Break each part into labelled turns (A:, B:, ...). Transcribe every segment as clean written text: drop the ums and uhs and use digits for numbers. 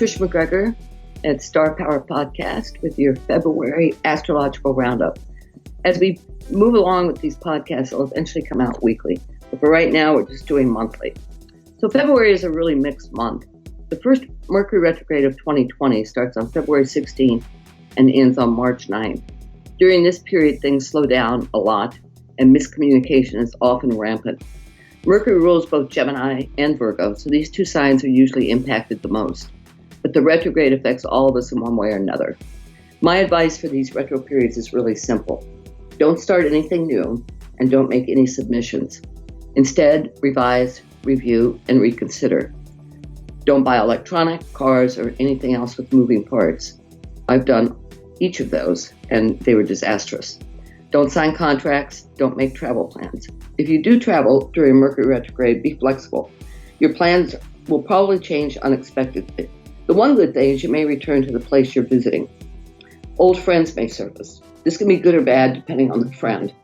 A: Trish McGregor at Star Power Podcast with your February astrological roundup. As we move along with these podcasts, they'll eventually come out weekly. But for right now, we're just doing monthly. So February is a really mixed month. The first Mercury retrograde of 2020 starts on February 16th and ends on March 9th. During this period, things slow down a lot and miscommunication is often rampant. Mercury rules both Gemini and Virgo, so these two signs are usually impacted the most. But the retrograde affects all of us in one way or another. My advice for these retro periods is really simple. Don't start anything new and don't make any submissions. Instead, revise, review, and reconsider. Don't buy electronic, cars, or anything else with moving parts. I've done each of those, and they were disastrous. Don't sign contracts, don't make travel plans. If you do travel during Mercury retrograde, be flexible. Your plans will probably change unexpectedly. The one good thing is you may return to the place you're visiting. Old friends may surface. This can be good or bad depending on the friend.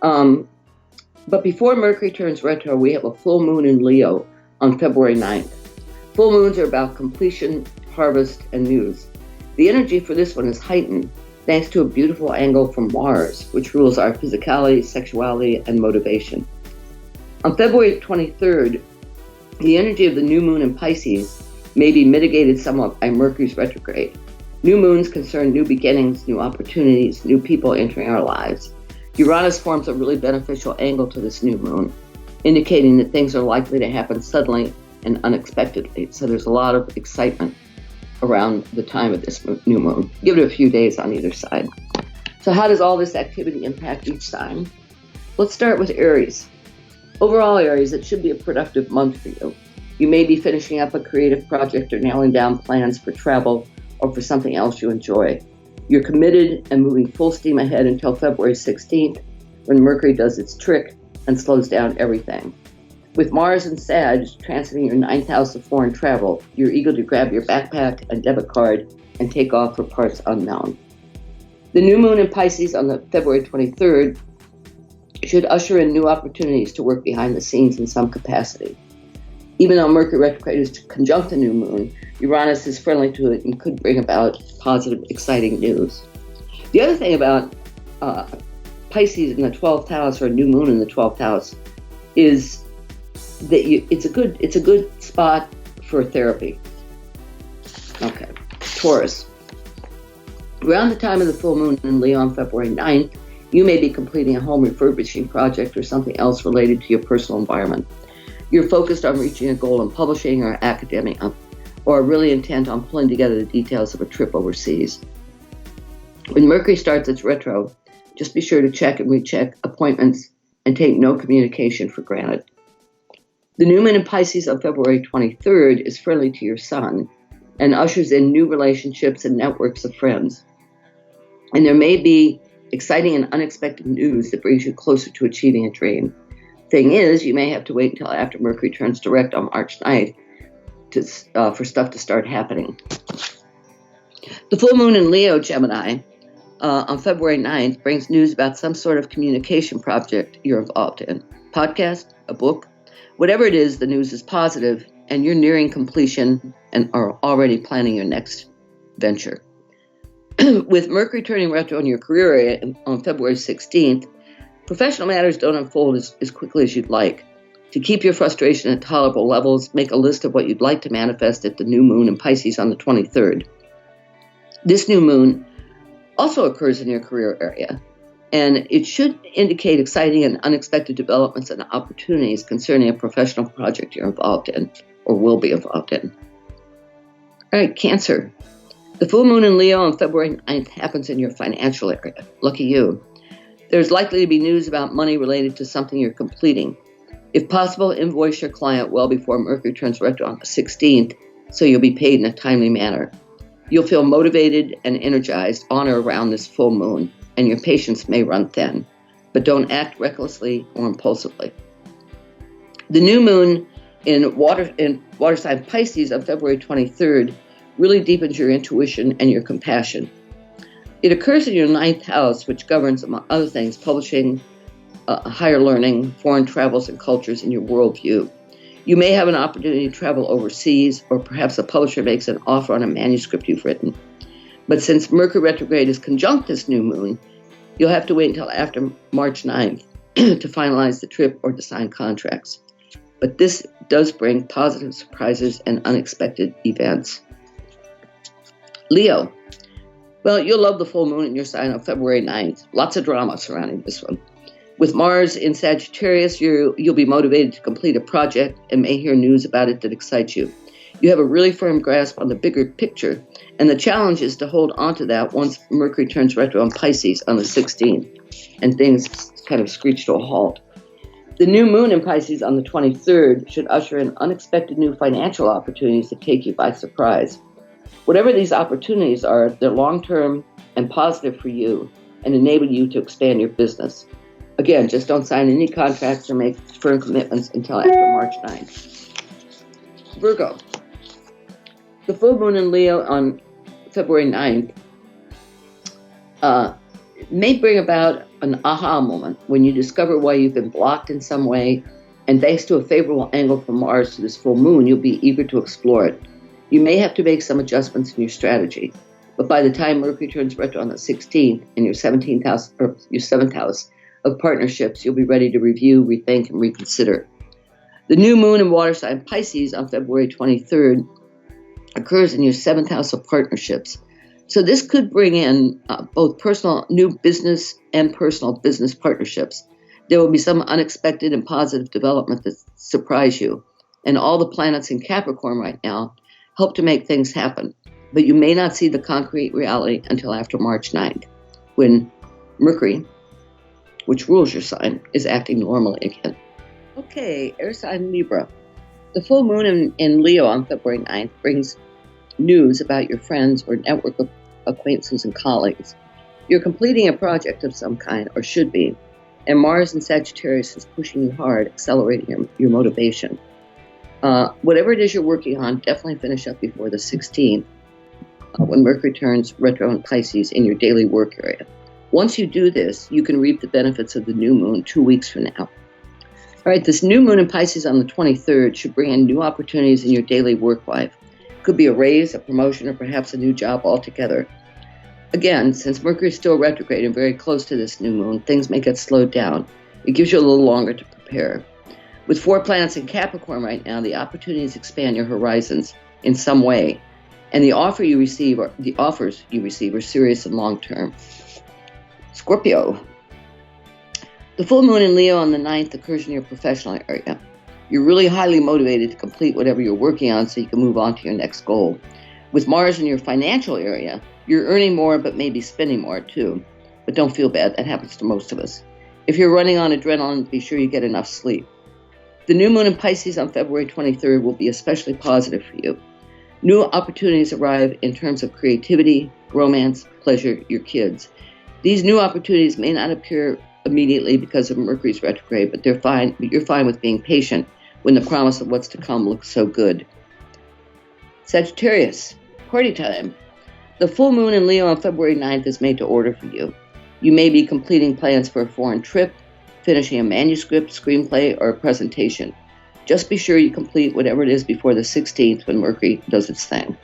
A: But before Mercury turns retro, we have a full moon in Leo on February 9th. Full moons are about completion, harvest, and news. The energy for this one is heightened thanks to a beautiful angle from Mars, which rules our physicality, sexuality, and motivation. On February 23rd, the energy of the new moon in Pisces may be mitigated somewhat by Mercury's retrograde. New moons concern new beginnings, new opportunities, new people entering our lives. Uranus forms a really beneficial angle to this new moon, indicating that things are likely to happen suddenly and unexpectedly. So there's a lot of excitement around the time of this new moon. Give it a few days on either side. So how does all this activity impact each sign? Let's start with Aries. Overall, Aries, it should be a productive month for you. You may be finishing up a creative project or nailing down plans for travel or for something else you enjoy. You're committed and moving full steam ahead until February 16th, when Mercury does its trick and slows down everything. With Mars and Sag transiting your 9th house of foreign travel, you're eager to grab your backpack and debit card and take off for parts unknown. The new moon in Pisces on the February 23rd should usher in new opportunities to work behind the scenes in some capacity. Even though Mercury retrograde is conjunct the new moon, Uranus is friendly to it and could bring about positive, exciting news. The other thing about Pisces in the 12th house, or new moon in the 12th house, is that it's a good spot for therapy. Okay, Taurus. Around the time of the full moon in Leo on February 9th, you may be completing a home refurbishing project or something else related to your personal environment. You're focused on reaching a goal in publishing or academia, or really intent on pulling together the details of a trip overseas. When Mercury starts its retro, just be sure to check and recheck appointments and take no communication for granted. The new moon in Pisces on February 23rd is friendly to your sun and ushers in new relationships and networks of friends. And there may be exciting and unexpected news that brings you closer to achieving a dream. Thing is, you may have to wait until after Mercury turns direct on March 9th for stuff to start happening. The full moon in Leo, Gemini, on February 9th brings news about some sort of communication project you're involved in. Podcast, a book, whatever it is, the news is positive and you're nearing completion and are already planning your next venture. With Mercury turning retro in your career area on February 16th, professional matters don't unfold as quickly as you'd like. To keep your frustration at tolerable levels, make a list of what you'd like to manifest at the new moon in Pisces on the 23rd. This new moon also occurs in your career area, and it should indicate exciting and unexpected developments and opportunities concerning a professional project you're involved in or will be involved in. All right, Cancer. The full moon in Leo on February 9th happens in your financial area. Lucky you. There's likely to be news about money related to something you're completing. If possible, invoice your client well before Mercury turns retro on the 16th, so you'll be paid in a timely manner. You'll feel motivated and energized on or around this full moon, and your patience may run thin, but don't act recklessly or impulsively. The new moon in water sign Pisces on February 23rd really deepens your intuition and your compassion. It occurs in your 9th house, which governs, among other things, publishing, higher learning, foreign travels and cultures, and your worldview. You may have an opportunity to travel overseas, or perhaps a publisher makes an offer on a manuscript you've written. But since Mercury retrograde is conjunct this new moon, you'll have to wait until after March 9th to finalize the trip or to sign contracts. But this does bring positive surprises and unexpected events. Leo. Well, you'll love the full moon in your sign on February 9th. Lots of drama surrounding this one. With Mars in Sagittarius, you'll be motivated to complete a project and may hear news about it that excites you. You have a really firm grasp on the bigger picture, and the challenge is to hold on to that once Mercury turns retro on Pisces on the 16th, and things kind of screech to a halt. The new moon in Pisces on the 23rd should usher in unexpected new financial opportunities that take you by surprise. Whatever these opportunities are, they're long-term and positive for you and enable you to expand your business. Again, just don't sign any contracts or make firm commitments until after March 9th. Virgo. The full moon in Leo on February 9th may bring about an aha moment when you discover why you've been blocked in some way, and thanks to a favorable angle from Mars to this full moon, you'll be eager to explore it. You may have to make some adjustments in your strategy, but by the time Mercury turns retro on the 16th in your 17th house or your 7th house of partnerships, you'll be ready to review, rethink, and reconsider. The new moon in water sign Pisces on February 23rd occurs in your 7th house of partnerships. So this could bring in both personal new business and personal business partnerships. There will be some unexpected and positive development that surprise you. And all the planets in Capricorn right now help to make things happen. But you may not see the concrete reality until after March 9th, when Mercury, which rules your sign, is acting normally again. Okay, air sign Libra. The full moon in Leo on February 9th brings news about your friends or network of acquaintances and colleagues. You're completing a project of some kind, or should be, and Mars in Sagittarius is pushing you hard, accelerating your motivation. Whatever it is you're working on, definitely finish up before the 16th, when Mercury turns retro in Pisces in your daily work area. Once you do this, you can reap the benefits of the new moon 2 weeks from now. All right, this new moon in Pisces on the 23rd should bring in new opportunities in your daily work life. It could be a raise, a promotion, or perhaps a new job altogether. Again, since Mercury is still retrograde and very close to this new moon, things may get slowed down. It gives you a little longer to prepare. With 4 planets in Capricorn right now, the opportunities expand your horizons in some way, and the offers you receive are serious and long-term. Scorpio. The full moon in Leo on the 9th occurs in your professional area. You're really highly motivated to complete whatever you're working on so you can move on to your next goal. With Mars in your financial area, you're earning more but maybe spending more too. But don't feel bad, that happens to most of us. If you're running on adrenaline, be sure you get enough sleep. The new moon in Pisces on February 23rd will be especially positive for you. New opportunities arrive in terms of creativity, romance, pleasure, your kids. These new opportunities may not appear immediately because of Mercury's retrograde, but you're fine with being patient when the promise of what's to come looks so good. Sagittarius, party time. The full moon in Leo on February 9th is made to order for you. You may be completing plans for a foreign trip, finishing a manuscript, screenplay, or a presentation. Just be sure you complete whatever it is before the 16th when Mercury does its thing.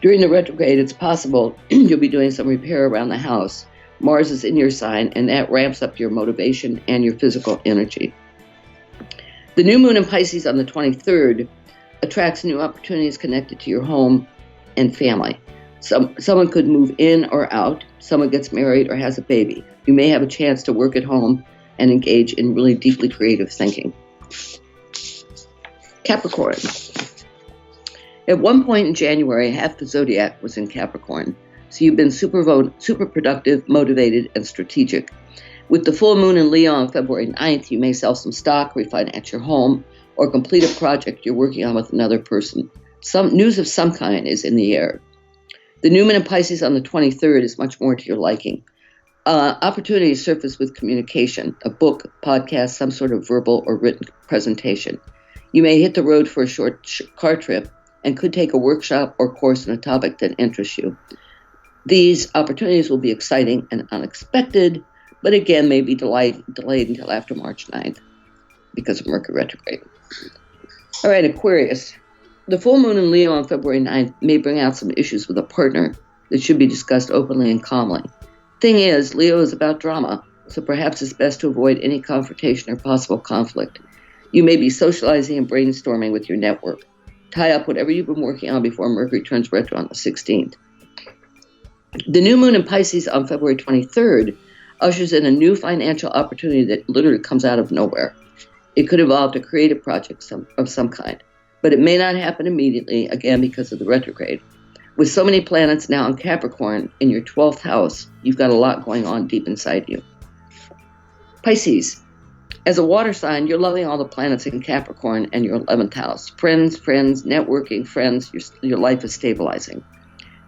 A: During the retrograde, it's possible you'll be doing some repair around the house. Mars is in your sign, and that ramps up your motivation and your physical energy. The new moon in Pisces on the 23rd attracts new opportunities connected to your home and family. Someone could move in or out. Someone gets married or has a baby. You may have a chance to work at home and engage in really deeply creative thinking. Capricorn. At one point in January, half the zodiac was in Capricorn. So you've been super productive, motivated, and strategic. With the full moon in Leo on February 9th, you may sell some stock, refinance your home, or complete a project you're working on with another person. Some news of some kind is in the air. The new moon in Pisces on the 23rd is much more to your liking. Opportunities surface with communication, a book, podcast, some sort of verbal or written presentation. You may hit the road for a short car trip and could take a workshop or course on a topic that interests you. These opportunities will be exciting and unexpected, but again may be delayed until after March 9th because of Mercury retrograde. All right, Aquarius. The full moon in Leo on February 9th may bring out some issues with a partner that should be discussed openly and calmly. Thing is, Leo is about drama, so perhaps it's best to avoid any confrontation or possible conflict. You may be socializing and brainstorming with your network. Tie up whatever you've been working on before Mercury turns retro on the 16th. The new moon in Pisces on February 23rd ushers in a new financial opportunity that literally comes out of nowhere. It could involve a creative project of some kind, but it may not happen immediately, again, because of the retrograde. With so many planets now in Capricorn in your 12th house, you've got a lot going on deep inside you. Pisces. As a water sign, you're loving all the planets in Capricorn and your 11th house. Friends, networking, friends, your life is stabilizing.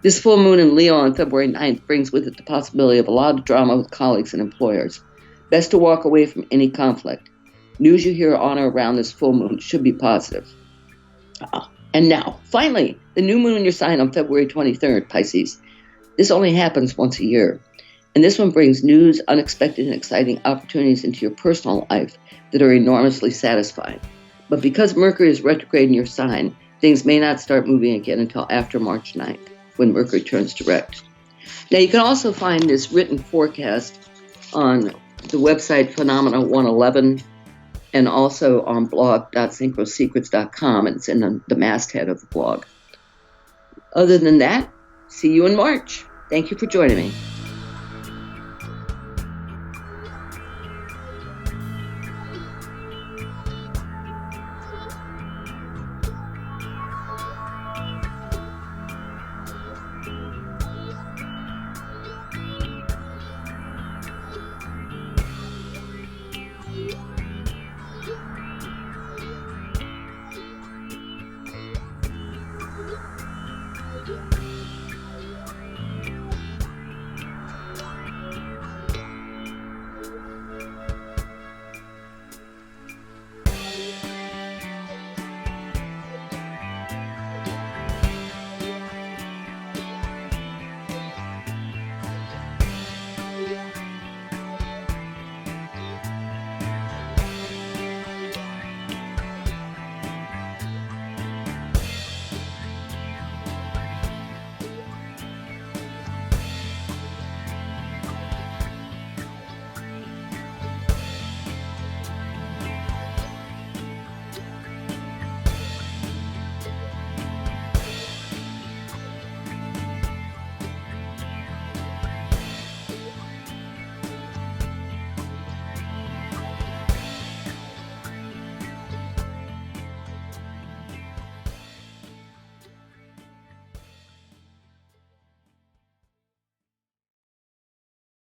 A: This full moon in Leo on February 9th brings with it the possibility of a lot of drama with colleagues and employers. Best to walk away from any conflict. News you hear on or around this full moon should be positive. And now, finally, the new moon in your sign on February 23rd, Pisces. This only happens once a year. And this one brings news, unexpected and exciting opportunities into your personal life that are enormously satisfying. But because Mercury is retrograde in your sign, things may not start moving again until after March 9th, when Mercury turns direct. Now, you can also find this written forecast on the website Phenomena 111 and also on blog.synchrosecrets.com, and it's in the masthead of the blog. Other than that, see you in March. Thank you for joining me.